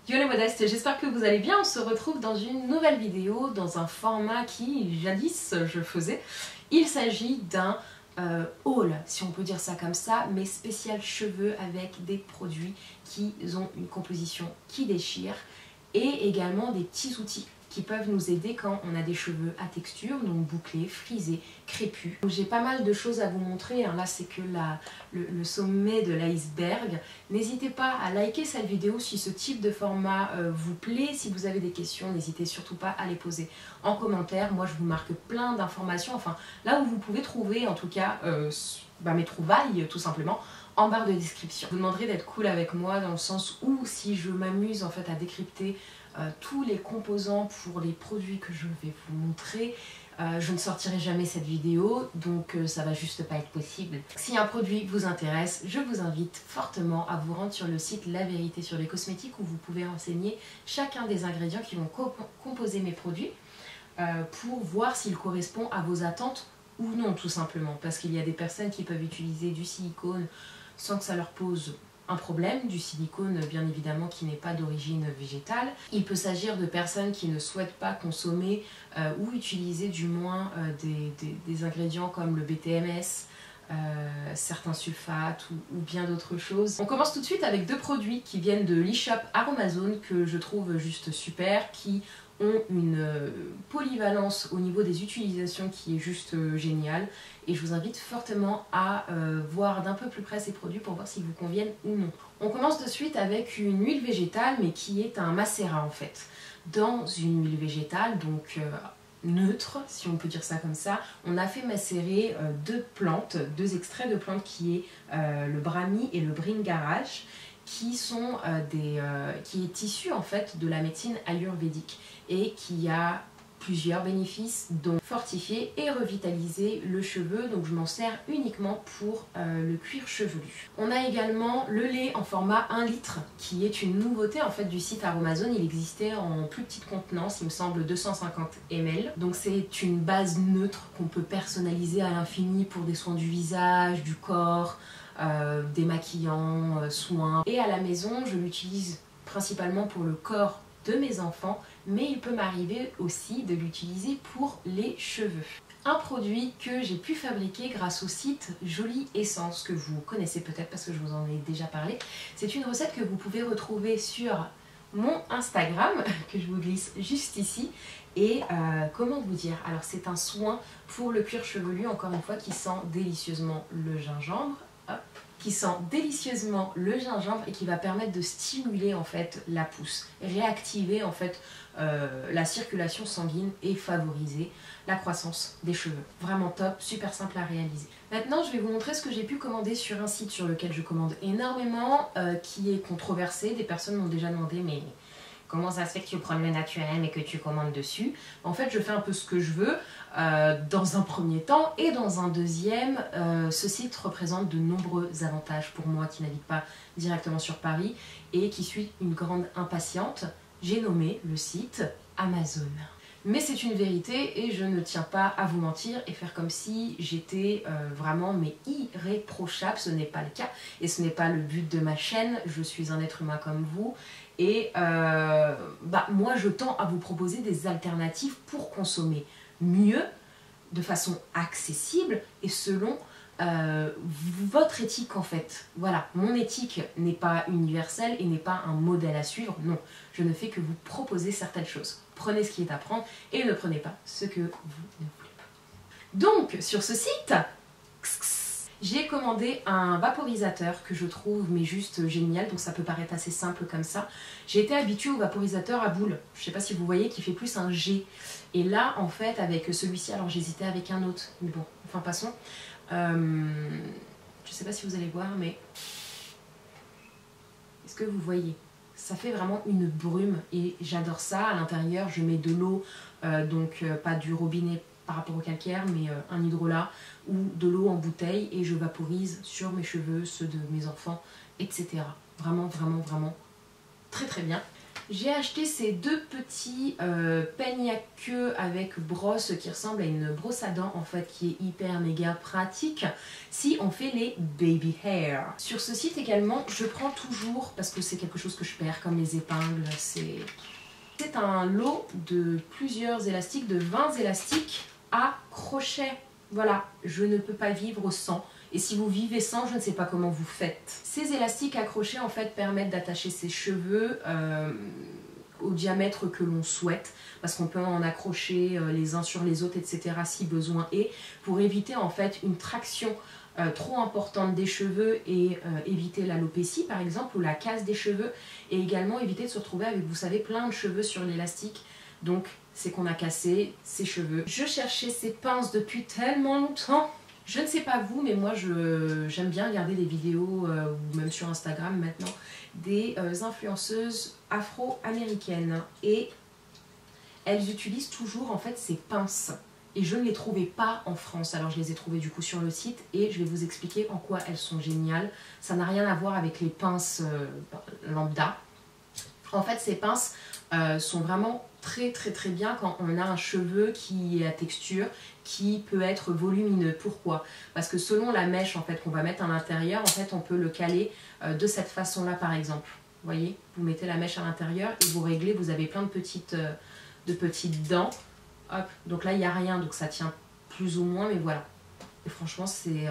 Yo les modestes, j'espère que vous allez bien. On se retrouve dans une nouvelle vidéo, dans un format qui jadis je faisais. Il s'agit d'un haul, si on peut dire ça comme ça, mais spécial cheveux avec des produits qui ont une composition qui déchire et également des petits outils qui peuvent nous aider quand on a des cheveux à texture, donc bouclés, frisés, crépus. J'ai pas mal de choses à vous montrer, hein. Là c'est que le sommet de l'iceberg. N'hésitez pas à liker cette vidéo si ce type de format vous plaît. Si vous avez des questions, n'hésitez surtout pas à les poser en commentaire. Moi je vous marque plein d'informations, enfin là où vous pouvez trouver en tout cas mes trouvailles tout simplement en barre de description. Je vous demanderai d'être cool avec moi dans le sens où si je m'amuse en fait à décrypter tous les composants pour les produits que je vais vous montrer, je ne sortirai jamais cette vidéo, donc ça va juste pas être possible. Si un produit vous intéresse, je vous invite fortement à vous rendre sur le site La Vérité sur les cosmétiques où vous pouvez renseigner chacun des ingrédients qui vont composer mes produits pour voir s'il correspond à vos attentes ou non tout simplement. Parce qu'il y a des personnes qui peuvent utiliser du silicone sans que ça leur pose un problème, du silicone bien évidemment qui n'est pas d'origine végétale. Il peut s'agir de personnes qui ne souhaitent pas consommer ou utiliser du moins des ingrédients comme le BTMS, certains sulfates ou bien d'autres choses. On commence tout de suite avec deux produits qui viennent de l'e-shop Aromazone que je trouve juste super, qui ont une polyvalence au niveau des utilisations qui est juste géniale, et je vous invite fortement à voir d'un peu plus près ces produits pour voir s'ils vous conviennent ou non. On commence de suite avec une huile végétale mais qui est un macérat en fait. Dans une huile végétale, donc neutre si on peut dire ça comme ça, on a fait macérer deux extraits de plantes qui est le brahmi et le bhringraj, qui est issu en fait de la médecine ayurvédique et qui a plusieurs bénéfices, dont fortifier et revitaliser le cheveu. Donc je m'en sers uniquement pour le cuir chevelu. On a également le lait en format 1 litre qui est une nouveauté en fait du site Aromazone. Il existait en plus petite contenance, il me semble 250 ml. Donc c'est une base neutre qu'on peut personnaliser à l'infini pour des soins du visage, du corps, démaquillants, soins. Et à la maison, je l'utilise principalement pour le corps de mes enfants, mais il peut m'arriver aussi de l'utiliser pour les cheveux. Un produit que j'ai pu fabriquer grâce au site Jolie Essence, que vous connaissez peut-être parce que je vous en ai déjà parlé. C'est une recette que vous pouvez retrouver sur mon Instagram, que je vous glisse juste ici. Et comment vous dire, alors c'est un soin pour le cuir chevelu, encore une fois, qui sent délicieusement le gingembre. Hop, qui sent délicieusement le gingembre et qui va permettre de stimuler en fait la pousse, réactiver en fait la circulation sanguine et favoriser la croissance des cheveux. Vraiment top, super simple à réaliser. Maintenant je vais vous montrer ce que j'ai pu commander sur un site sur lequel je commande énormément, qui est controversé. Des personnes m'ont déjà demandé mais comment ça se fait que tu prends le naturel et que tu commandes dessus? En fait, je fais un peu ce que je veux dans un premier temps, et dans un deuxième, ce site représente de nombreux avantages pour moi qui n'habite pas directement sur Paris et qui suis une grande impatiente. J'ai nommé le site Amazon. Mais c'est une vérité et je ne tiens pas à vous mentir et faire comme si j'étais vraiment irréprochable. Ce n'est pas le cas et ce n'est pas le but de ma chaîne. Je suis un être humain comme vous et moi je tends à vous proposer des alternatives pour consommer mieux, de façon accessible et selon votre éthique en fait. Voilà, mon éthique n'est pas universelle et n'est pas un modèle à suivre, non. Je ne fais que vous proposer certaines choses. Prenez ce qui est à prendre et ne prenez pas ce que vous ne voulez pas. Donc, sur ce site, j'ai commandé un vaporisateur que je trouve mais juste génial, donc ça peut paraître assez simple comme ça. J'ai été habituée au vaporisateur à boule, je ne sais pas si vous voyez, qui fait plus un G. Et là, en fait, avec celui-ci, alors j'hésitais avec un autre, mais bon, enfin passons. Je ne sais pas si vous allez voir, mais est-ce que vous voyez? Ça fait vraiment une brume et j'adore ça. À l'intérieur, je mets de l'eau, pas du robinet par rapport au calcaire, mais un hydrolat ou de l'eau en bouteille, et je vaporise sur mes cheveux, ceux de mes enfants, etc. Vraiment, vraiment, vraiment très très bien. J'ai acheté ces deux petits peignes à queue avec brosse qui ressemble à une brosse à dents en fait, qui est hyper méga pratique si on fait les baby hair. Sur ce site également, je prends toujours, parce que c'est quelque chose que je perds comme les épingles, c'est un lot de plusieurs élastiques, de 20 élastiques à crochet. Voilà, je ne peux pas vivre sans. Et si vous vivez sans, je ne sais pas comment vous faites. Ces élastiques à crochet en fait permettent d'attacher ses cheveux au diamètre que l'on souhaite, parce qu'on peut en accrocher les uns sur les autres, etc. si besoin est, pour éviter en fait une traction trop importante des cheveux et éviter l'alopécie par exemple, ou la casse des cheveux, et également éviter de se retrouver avec, vous savez, plein de cheveux sur l'élastique. Donc c'est qu'on a cassé ses cheveux. Je cherchais ces pinces depuis tellement longtemps. Je ne sais pas vous, mais moi j'aime bien regarder des vidéos, ou même sur Instagram maintenant, des influenceuses afro-américaines. Et elles utilisent toujours en fait ces pinces. Et je ne les trouvais pas en France. Alors je les ai trouvées du coup sur le site et je vais vous expliquer en quoi elles sont géniales. Ça n'a rien à voir avec les pinces lambda. En fait ces pinces sont vraiment très bien quand on a un cheveu qui est à texture, qui peut être volumineux. Pourquoi? Parce que selon la mèche en fait qu'on va mettre à l'intérieur, en fait on peut le caler de cette façon là par exemple. Vous voyez, vous mettez la mèche à l'intérieur et vous réglez, vous avez plein de petites dents. Hop, donc là il n'y a rien, donc ça tient plus ou moins, mais voilà. Et franchement c'est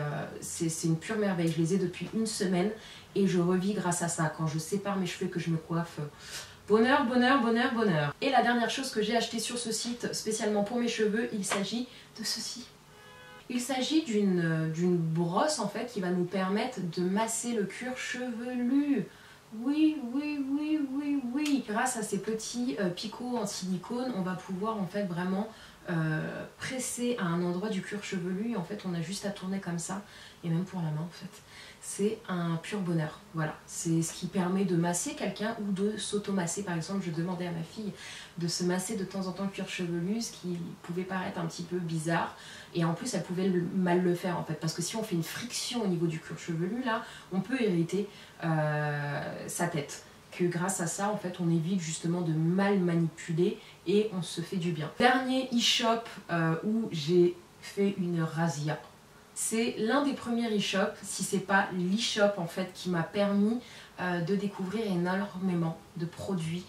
une pure merveille. Je les ai depuis une semaine et je revis grâce à ça. Quand je sépare mes cheveux, que je me coiffe, bonheur, bonheur, bonheur, bonheur. Et la dernière chose que j'ai acheté sur ce site spécialement pour mes cheveux, il s'agit de ceci. Il s'agit d'une brosse en fait qui va nous permettre de masser le cuir chevelu. Oui, oui, oui, oui, oui. Grâce à ces petits picots en silicone, on va pouvoir en fait vraiment presser à un endroit du cuir chevelu. Et en fait, on a juste à tourner comme ça. Et même pour la main en fait. C'est un pur bonheur. Voilà. C'est ce qui permet de masser quelqu'un ou de s'auto-masser. Par exemple, je demandais à ma fille de se masser de temps en temps le cuir chevelu, ce qui pouvait paraître un petit peu bizarre. Et en plus, elle pouvait mal le faire en fait. Parce que si on fait une friction au niveau du cuir chevelu, là, on peut irriter sa tête. Que grâce à ça, en fait, on évite justement de mal manipuler et on se fait du bien. Dernier e-shop où j'ai fait une razzia. C'est l'un des premiers e-shops, si c'est pas l'e-shop en fait, qui m'a permis de découvrir énormément de produits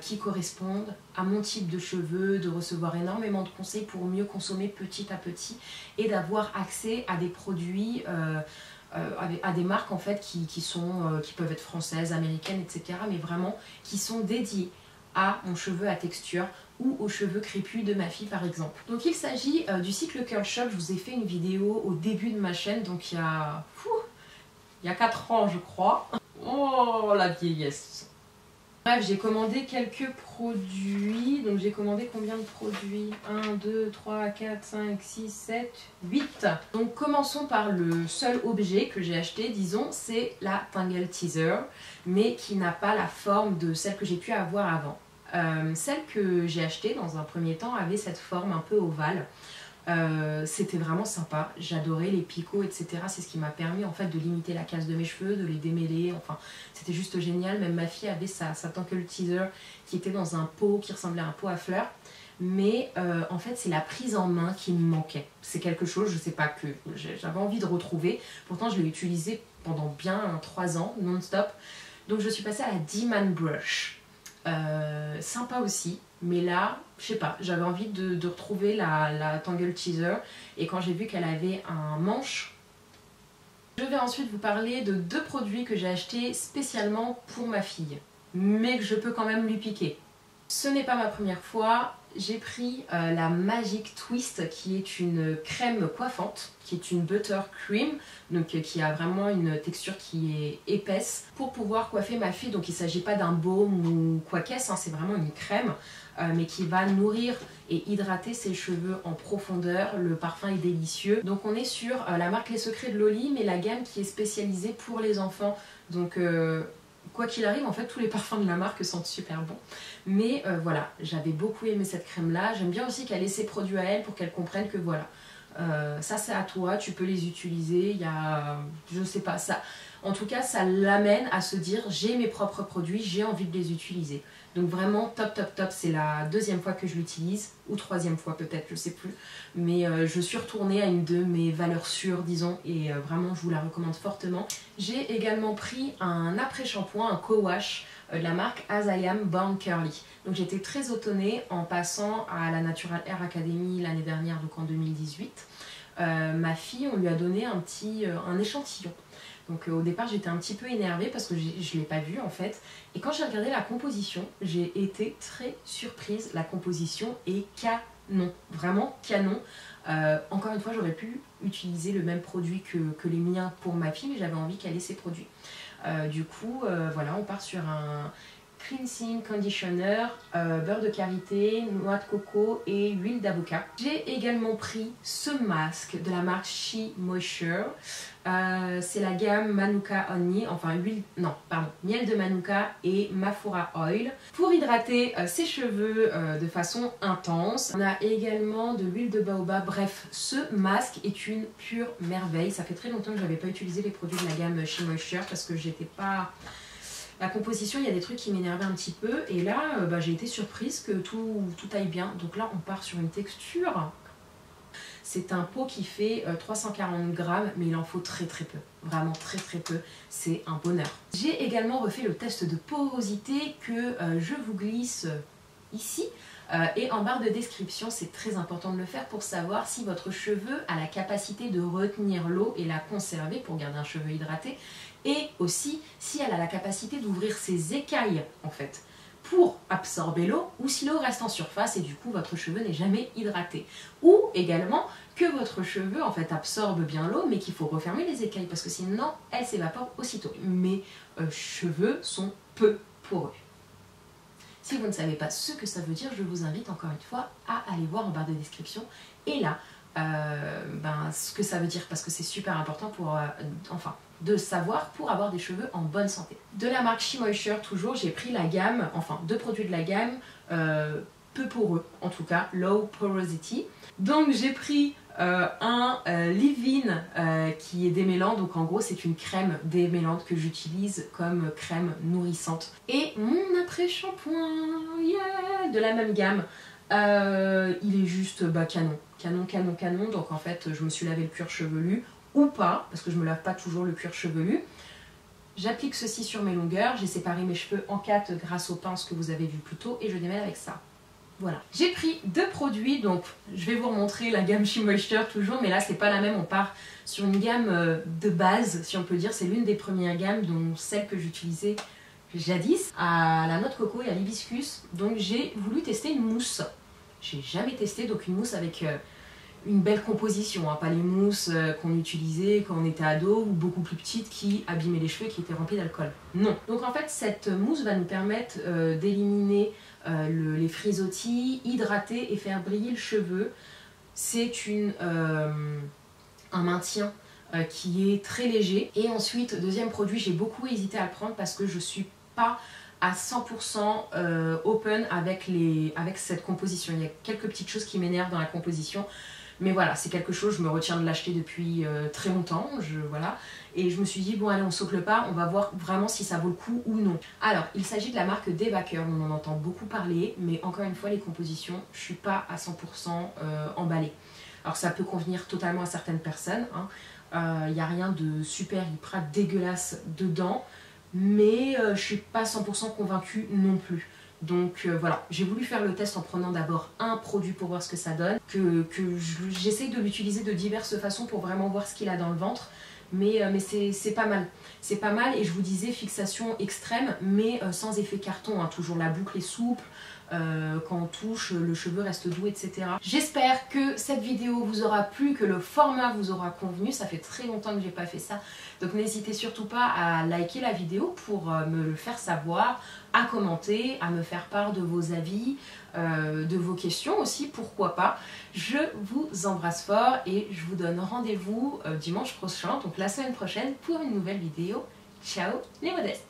qui correspondent à mon type de cheveux, de recevoir énormément de conseils pour mieux consommer petit à petit et d'avoir accès à des produits, à des marques en fait qui peuvent être françaises, américaines, etc. mais vraiment qui sont dédiées à mon cheveu à texture ou aux cheveux crépus de ma fille par exemple. Donc il s'agit du site Le Curl Shop. Je vous ai fait une vidéo au début de ma chaîne, donc il y a 4 ans je crois. Oh la vieillesse. Bref, j'ai commandé quelques produits. Donc j'ai commandé combien de produits? 1, 2, 3, 4, 5, 6, 7, 8. Donc commençons par le seul objet que j'ai acheté, disons, c'est la Tangle Teaser, mais qui n'a pas la forme de celle que j'ai pu avoir avant. Celle que j'ai achetée dans un premier temps avait cette forme un peu ovale. C'était vraiment sympa, j'adorais les picots, etc. C'est ce qui m'a permis en fait de limiter la casse de mes cheveux, de les démêler, enfin c'était juste génial. Même ma fille avait sa Tangle Teaser qui était dans un pot qui ressemblait à un pot à fleurs. Mais en fait c'est la prise en main qui me manquait. C'est quelque chose, je sais pas, que j'avais envie de retrouver. Pourtant je l'ai utilisé pendant bien 3 ans, non-stop. Donc je suis passée à la D-Man Brush. Sympa aussi, mais là, je sais pas, j'avais envie de retrouver la Tangle Teaser et quand j'ai vu qu'elle avait un manche. Je vais ensuite vous parler de 2 produits que j'ai achetés spécialement pour ma fille, mais que je peux quand même lui piquer. Ce n'est pas ma première fois. J'ai pris la Magic Twist qui est une crème coiffante, qui est une butter cream, donc qui a vraiment une texture qui est épaisse pour pouvoir coiffer ma fille. Donc il ne s'agit pas d'un baume ou quoi qu'est-ce, hein, c'est vraiment une crème mais qui va nourrir et hydrater ses cheveux en profondeur. Le parfum est délicieux. Donc on est sur la marque Les Secrets de Loli, mais la gamme qui est spécialisée pour les enfants. Donc quoi qu'il arrive, en fait, tous les parfums de la marque sentent super bon. Mais voilà, j'avais beaucoup aimé cette crème-là. J'aime bien aussi qu'elle ait ses produits à elle pour qu'elle comprenne que voilà, ça c'est à toi, tu peux les utiliser. Il y a, je sais pas, ça. En tout cas, ça l'amène à se dire j'ai mes propres produits, j'ai envie de les utiliser. Donc vraiment top top top, c'est la deuxième fois que je l'utilise, ou troisième fois peut-être, je sais plus. Mais je suis retournée à une de mes valeurs sûres, disons, et vraiment je vous la recommande fortement. J'ai également pris un après-shampoing, un co-wash de la marque As I Am Born Curly. Donc j'étais très étonnée en passant à la Natural Hair Academy l'année dernière, donc en 2018. Ma fille, on lui a donné un échantillon. Donc au départ j'étais un petit peu énervée parce que je ne l'ai pas vu en fait. Et quand j'ai regardé la composition, j'ai été très surprise. La composition est canon, vraiment canon. Encore une fois, j'aurais pu utiliser le même produit que les miens pour ma fille, mais j'avais envie qu'elle ait ses produits. Du coup, voilà, on part sur un cleansing conditioner, beurre de karité, noix de coco et huile d'avocat. J'ai également pris ce masque de la marque She Moisture. C'est la gamme Manuka Honey, enfin miel de Manuka et Mafura Oil pour hydrater ses cheveux de façon intense. On a également de l'huile de baobab. Bref, ce masque est une pure merveille. Ça fait très longtemps que je n'avais pas utilisé les produits de la gamme She Moisture parce que j'étais pas... La composition, il y a des trucs qui m'énervaient un petit peu et là j'ai été surprise que tout aille bien. Donc là on part sur une texture. C'est un pot qui fait 340 grammes, mais il en faut très très peu. Vraiment très très peu. C'est un bonheur. J'ai également refait le test de porosité que je vous glisse ici. Et en barre de description, c'est très important de le faire pour savoir si votre cheveu a la capacité de retenir l'eau et la conserver pour garder un cheveu hydraté. Et aussi si elle a la capacité d'ouvrir ses écailles en fait pour absorber l'eau, ou si l'eau reste en surface et du coup votre cheveu n'est jamais hydraté. Ou également que votre cheveu en fait absorbe bien l'eau mais qu'il faut refermer les écailles parce que sinon elles s'évaporent aussitôt. Mes cheveux sont peu poreux. Si vous ne savez pas ce que ça veut dire, je vous invite encore une fois à aller voir en barre de description. Et là, ce que ça veut dire parce que c'est super important pour, de savoir pour avoir des cheveux en bonne santé. De la marque She Moisture toujours, j'ai pris la gamme, deux produits de la gamme peu poreux, en tout cas low porosity. Donc j'ai pris un leave-in qui est démêlant, donc en gros c'est une crème démêlante que j'utilise comme crème nourrissante. Et mon après-shampoing, yeah, de la même gamme, il est juste canon, donc en fait je me suis lavé le cuir chevelu ou pas, parce que je me lave pas toujours le cuir chevelu. J'applique ceci sur mes longueurs, j'ai séparé mes cheveux en 4 grâce aux pinces que vous avez vu plus tôt et je démêle avec ça. Voilà. J'ai pris 2 produits, donc je vais vous remontrer la gamme She Moisture toujours, mais là c'est pas la même, on part sur une gamme de base, si on peut dire, c'est l'une des premières gammes, dont celle que j'utilisais jadis, à la noix de coco et à l'hibiscus. Donc j'ai voulu tester une mousse. J'ai jamais testé, donc une mousse avec une belle composition, hein, pas les mousses qu'on utilisait quand on était ado ou beaucoup plus petites qui abîmaient les cheveux et qui étaient remplies d'alcool. Non. Donc en fait cette mousse va nous permettre d'éliminer les frisottis, hydrater et faire briller le cheveu. C'est un maintien qui est très léger. Et ensuite, deuxième produit, j'ai beaucoup hésité à le prendre parce que je suis pas à 100% open avec cette composition. Il y a quelques petites choses qui m'énervent dans la composition. Mais voilà, c'est quelque chose, je me retiens de l'acheter depuis très longtemps, voilà. Et je me suis dit, bon allez, on saute le pas, on va voir vraiment si ça vaut le coup ou non. Alors, il s'agit de la marque Devaker, on en entend beaucoup parler, mais encore une fois, les compositions, je suis pas à 100% emballée. Alors ça peut convenir totalement à certaines personnes, hein. Y a rien de super hyper dégueulasse dedans, mais je suis pas 100% convaincue non plus. Donc voilà, j'ai voulu faire le test en prenant d'abord un produit pour voir ce que ça donne, que j'essaye de l'utiliser de diverses façons pour vraiment voir ce qu'il a dans le ventre, mais c'est pas mal. C'est pas mal et je vous disais fixation extrême, mais sans effet carton, hein. Toujours la boucle est souple, quand on touche, le cheveu reste doux, etc. J'espère que cette vidéo vous aura plu, que le format vous aura convenu. Ça fait très longtemps que j'ai pas fait ça, donc n'hésitez surtout pas à liker la vidéo pour me le faire savoir, à commenter, à me faire part de vos avis, de vos questions aussi, pourquoi pas. Je vous embrasse fort et je vous donne rendez-vous dimanche prochain, donc la semaine prochaine, pour une nouvelle vidéo. Ciao les modestes!